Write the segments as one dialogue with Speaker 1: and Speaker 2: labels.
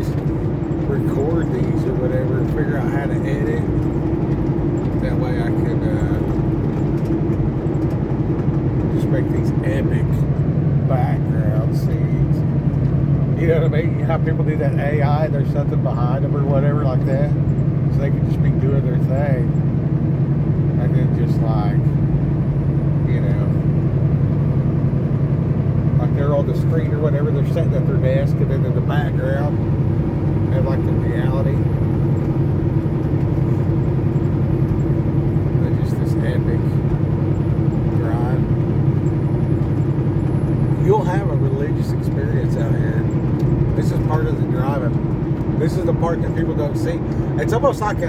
Speaker 1: just record these or whatever and figure out how to edit. That way I can just make these epic background scenes. You know what I mean? How people do that AI, there's something behind them or whatever like that. So they can just be doing their thing. And then just like, you know, like they're on the screen or whatever, they're sitting at their desk, and then in the background, they have like the reality. They're just this epic drive. You'll have a religious experience out here. This is part of the driving. This is the part that people don't see. It's almost like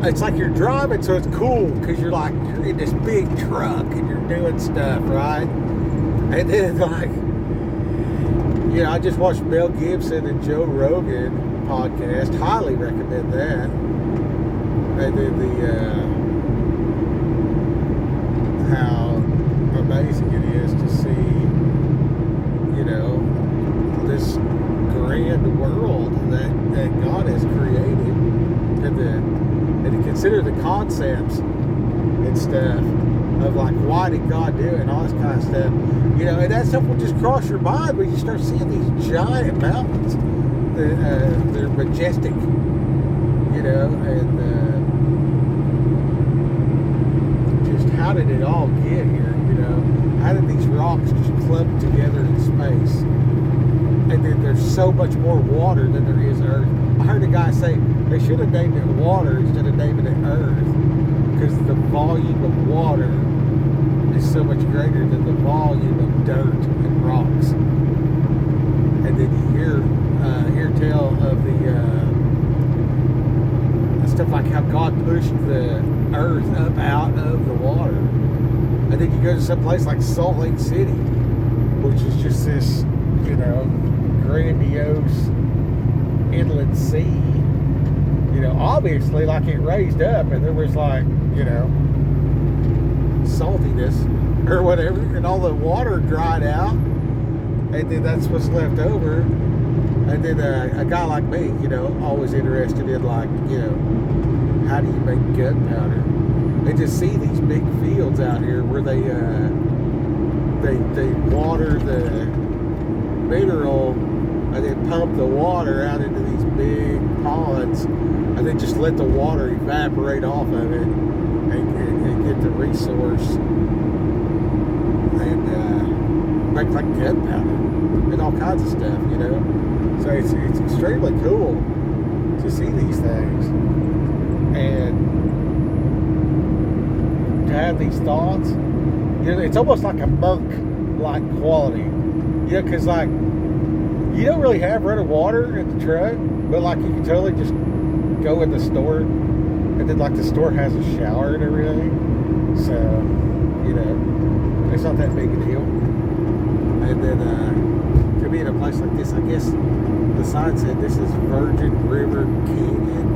Speaker 1: it's like you're driving, so it's cool because you're in this big truck and you're doing stuff, right? And then like, you know, I just watched Mel Gibson and Joe Rogan podcast. Highly recommend that. And then how amazing it is to see, you know, this grand world that God has created, and to consider the concepts and stuff of like, why did God do it and all this kind of stuff, you know, and that stuff will just cross your mind when you start seeing these giant mountains. They're majestic, you know, and just how did it all get here, you know? How did these rocks just clump together in space? And then there's so much more water than there is Earth. I heard a guy say they should have named it water instead of naming it Earth, because the volume of water is so much greater than the volume of dirt and rocks. And then you hear tell of the stuff like how God pushed the earth up out of the water. And then you go to some place like Salt Lake City, which is just this, you know, grandiose inland sea. You know, obviously, like, it raised up and there was, like, you know, saltiness or whatever, and all the water dried out, and then that's what's left over. And then a guy like me, you know, always interested in, like, you know, how do you make gunpowder? They just see these big fields out here where they water the mineral and then pump the water out into these big ponds, and then just let the water evaporate off of it and get the resource and make like gunpowder and all kinds of stuff, you know. So it's extremely cool to see these things and to have these thoughts. You know, it's almost like a monk-like quality, you know, because like, you don't really have running water in the truck, but like you can totally just go in the store, and then like the store has a shower and everything, so, you know, it's not that big a deal. And then to be in a place like this, I guess the sign said this is Virgin River Canyon,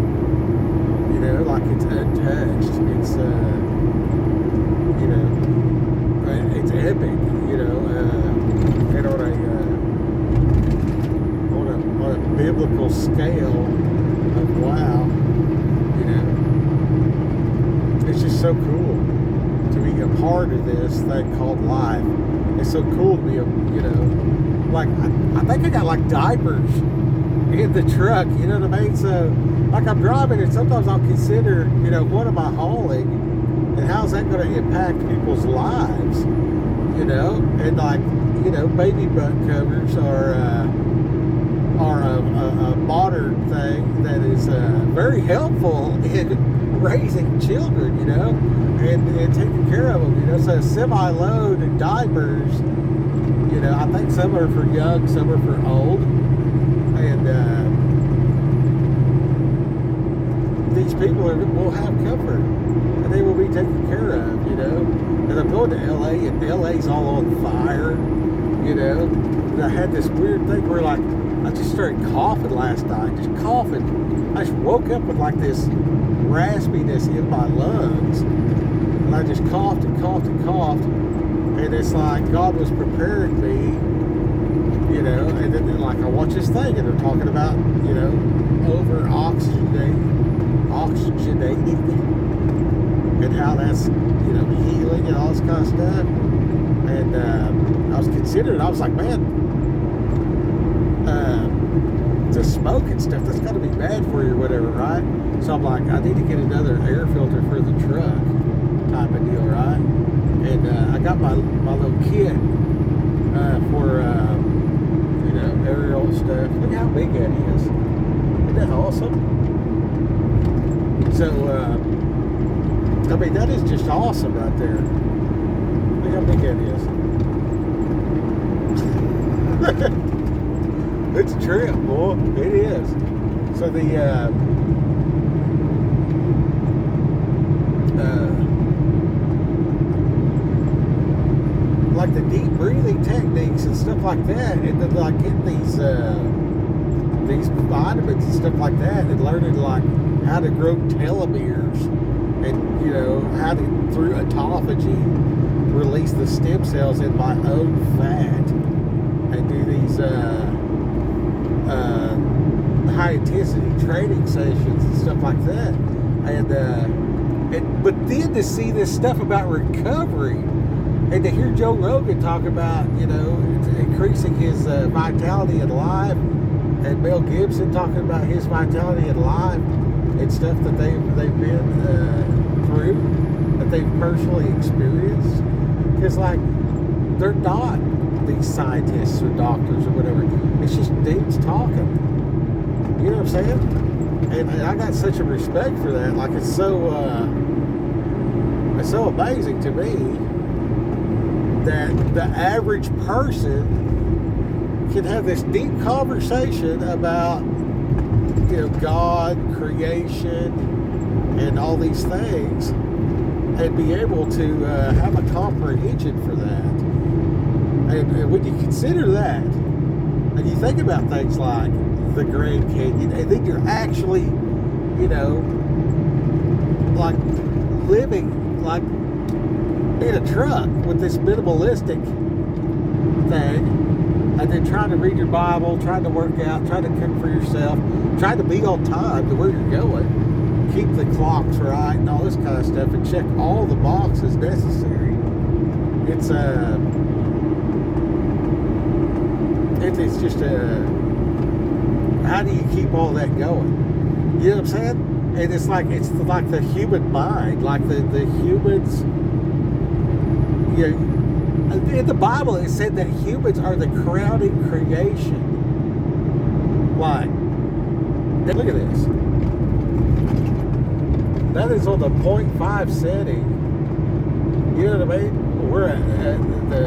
Speaker 1: you know, like it's untouched. It's you know, it's epic, you know, and on a biblical scale of wow, you know, it's just so cool to be a part of this thing called life. It's so cool to be a, you know, like, I think I got like diapers in the truck, you know what I mean? So like, I'm driving, and sometimes I'll consider, you know, what am I hauling and how's that going to impact people's lives, you know? And like, you know, baby butt covers are a modern thing that is very helpful in raising children, you know, and taking care of them, you know. So semi-load and diapers, you know, I think some are for young, some are for old, and these people will have comfort, and they will be taken care of, you know. And I'm going to LA, and LA's all on fire, you know. And I had this weird thing where, like, I just started coughing last night, just coughing. I just woke up with like this raspiness in my lungs, and I just coughed and coughed and coughed. And it's like God was preparing me you know, and then like I watch this thing and they're talking about, you know, over oxygenating and how that's, you know, healing and all this kind of stuff. And I was considering, I was like, man, the smoke and stuff, that's got to be bad for you or whatever, right? So I'm like, I need to get another air filter for the truck type of deal, right? And I got my little kit for, you know, aerial stuff. Look how big that is. Isn't that awesome? So, I mean, that is just awesome right there. Look how big that is. It's a trip, boy. It is. So the like the deep breathing techniques and stuff like that, and then like getting these vitamins and stuff like that, and learning like how to grow telomeres, and you know how to through autophagy release the stem cells in my own fat, and do these high intensity training sessions and stuff like that, and but then to see this stuff about recovery, and to hear Joe Rogan talk about, you know, increasing his vitality in life, and Mel Gibson talking about his vitality in life and stuff that they've been through, that they've personally experienced, because like they're not these scientists or doctors or whatever. It's just dudes talking. You know what I'm saying? And I got such a respect for that. Like it's so amazing to me that the average person can have this deep conversation about, you know, God, creation, and all these things, and be able to have a comprehension for that. And when you consider that, and you think about things like the Grand Canyon, and then you're actually, you know, like living like in a truck with this minimalistic thing, and then trying to read your Bible, trying to work out, trying to cook for yourself, trying to be on time to where you're going, keep the clocks right and all this kind of stuff, and check all the boxes necessary. It's just how do you keep all that going? You know what I'm saying? And it's like the human mind, like the humans. You know, in the Bible it said that humans are the crowning creation. Why? Look at this. That is on the 0.5 setting. You know what I mean? We're at the,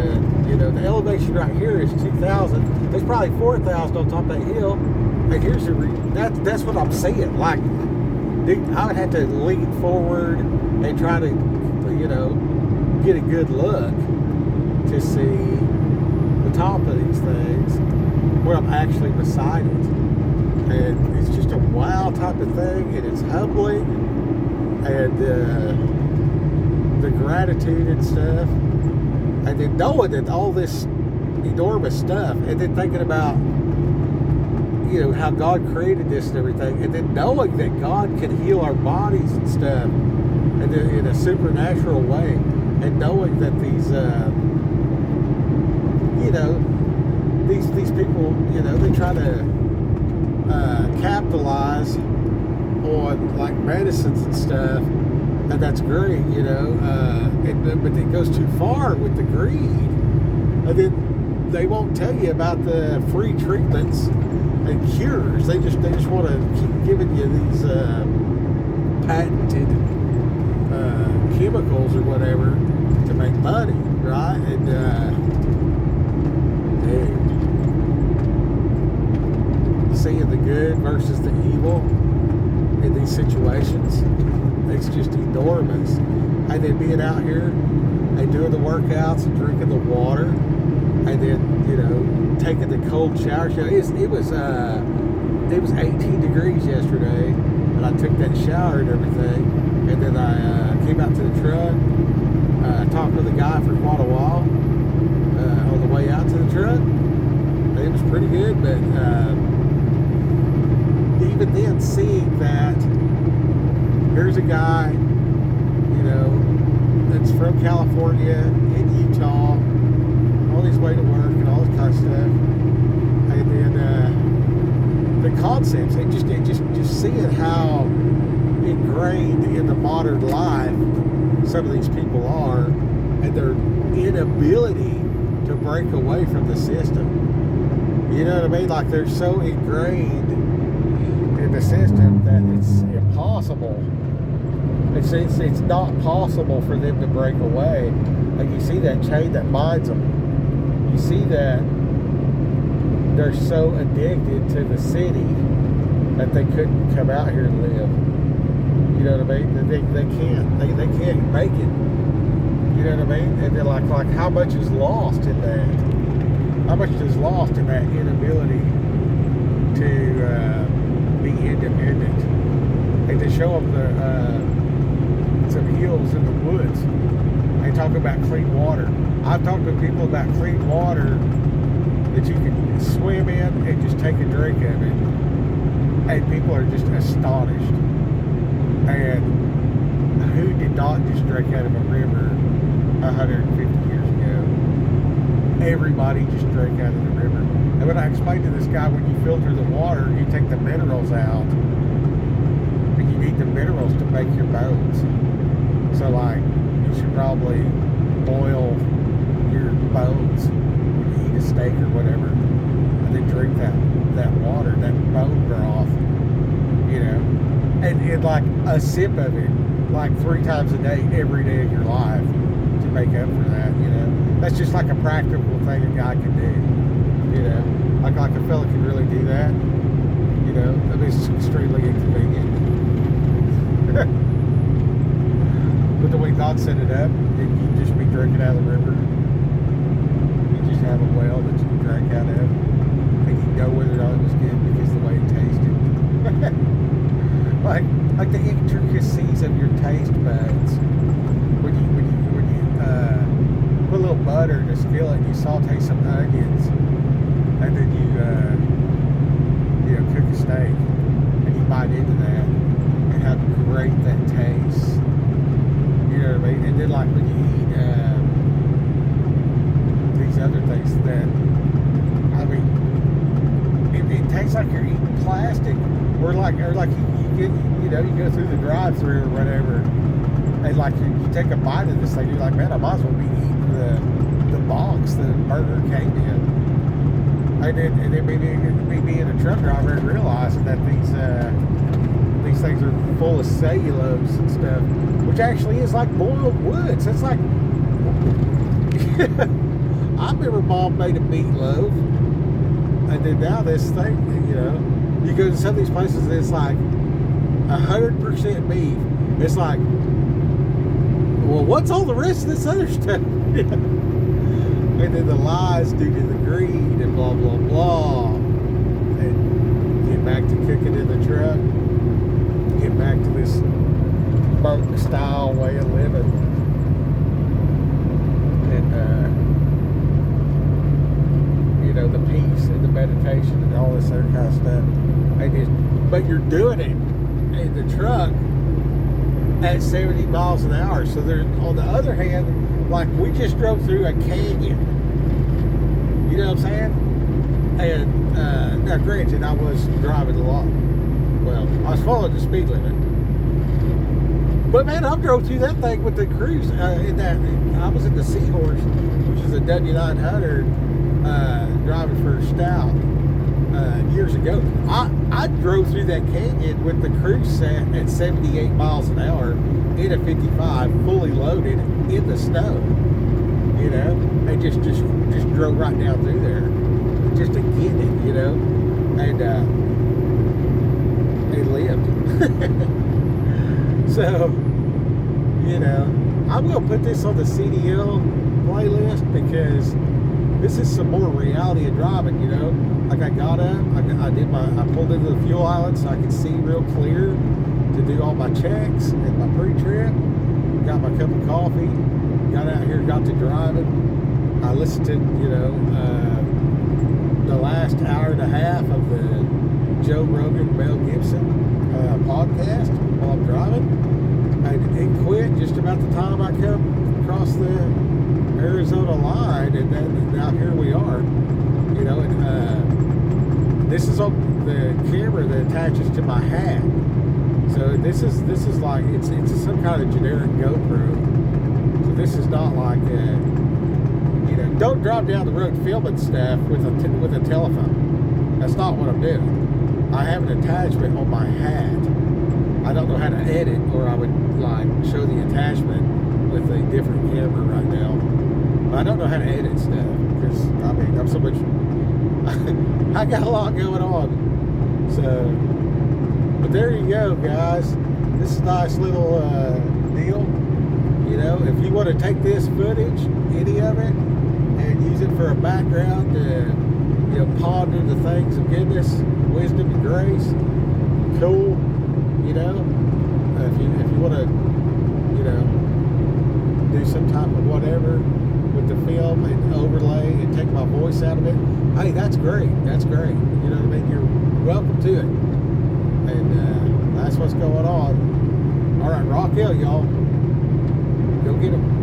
Speaker 1: you know, the elevation right here is 2,000. There's probably 4,000 on top of that hill. And here's that's what I'm saying. Like, dude, I would have to lean forward and try to, you know, get a good look to see the top of these things where I'm actually beside it. And it's just a wow type of thing, and it's humbling, and the gratitude and stuff, and then knowing that all this enormous stuff, and then thinking about, you know, how God created this and everything, and then knowing that God can heal our bodies and stuff, and in a supernatural way, and knowing that these, you know, these people, you know, they try to capitalize on like medicines and stuff, and that's great, you know, but it goes too far with the greed, and then they won't tell you about the free treatments and cures. They just want to keep giving you these patented chemicals or whatever to make money, right? And seeing the good versus the evil in these situations, it's just enormous. And then being out here and doing the workouts and drinking the water, and then, you know, taking the cold shower. It was 18 degrees yesterday, and I took that shower and everything, and then I came out to the truck, talked to the guy for quite a while on the way out to the truck, and it was pretty good, but even then, seeing that here's a guy, you know, that's from California, in Utah, on his way to work and all this kind of stuff, and then the concepts, and just seeing how ingrained in the modern life some of these people are, and their inability to break away from the system. You know what I mean? Like, they're so ingrained in the system that it's impossible. It's not possible for them to break away. And you see that chain that binds them. You see that they're so addicted to the city that they couldn't come out here and live. You know what I mean? They can't. They can't make it. You know what I mean? And they're like how much is lost in that? How much is lost in that inability to be independent? And to show them some hills in the woods. They talk about clean water. I've talked to people about clean water that you can swim in and just take a drink of it. And people are just astonished. And who did not just drink out of a river 150 years ago? Everybody just drank out of the river. And when I explained to this guy, when you filter the water, you take the minerals out. And you need the minerals to make your bones. So, like, you should probably boil your bones when you eat a steak or whatever, and then drink that water, that bone broth, you know, and like a sip of it, like 3 times a day, every day of your life, to make up for that, you know. That's just like a practical thing a guy can do, you know. Like a fella can really do that, you know. I mean, it's extremely inconvenient. But the way God set it up, you'd just be drinking out of the river. You just have a well that you can drink out of, and you know whether or not it was good because of the way it tasted. like the intricacies of your taste buds. When you put a little butter in a skillet, and you saute some onions, and then you cook a steak, and you bite into that, and how great that tastes. You know what I mean? And then, like, when you eat these other things that, I mean, it tastes like you're eating plastic, or like you get, you know, you go through the drive-thru or whatever, and like you take a bite of this thing, you're like, man, I might as well be eating the box the burger came in. And then me being a truck driver and realizing that these things are full of cellulose and stuff, which actually is like boiled wood. So it's like, I remember Mom made a meatloaf, and then now this thing, you know, you go to some of these places and it's like 100% beef. It's like, well, what's all the rest of this other stuff? And then the lies due to the greed and blah, blah, blah. And get back to cooking in the truck. Get back to this monk style way of living. And, you know, the peace and the meditation and all this other kind of stuff. But you're doing it in the truck at 70 miles an hour. So there, on the other hand, like, we just drove through a canyon. You know what I'm saying? And now, granted, I was driving a lot. Well, I was following the speed limit. But man, I drove through that thing with the cruise. I was in the Seahorse, which is a W900, driving for Stout years ago. I drove through that canyon with the cruise set at 78 miles an hour in a 55, fully loaded in the snow. You know, and just drove right down through there, just to get it. You know, and they lived. So, you know, I'm gonna put this on the CDL playlist because this is some more reality of driving. You know, like, I got up, I pulled into the fuel island so I could see real clear to do all my checks and my pre-trip. Got my cup of coffee, got out here, got to driving. I listened to, you know, the last hour and a half of the Joe Rogan, Mel Gibson podcast while I'm driving. It quit just about the time I come across the Arizona line, and then now here we are. You know, and this is on the camera that attaches to my hat. So this is like it's some kind of generic GoPro. So this is not like you know, don't drive down the road filming stuff with a telephone. That's not what I'm doing. I have an attachment on my hat. I don't know how to edit, or I would like show the attachment with a different camera right now. But I don't know how to edit stuff because I mean I'm so much. I got a lot going on. So, but there you go, guys. This is a nice little deal. You know, if you want to take this footage, any of it, and use it for a background to, you know, ponder the things of goodness, wisdom, and grace, cool. You know, if you want to, you know, do some type of whatever with the film and overlay and take my voice out of it, hey, that's great. That's great. You know what I mean? You're welcome to it. And that's what's going on. All right, Rock Hill, y'all. Go get them.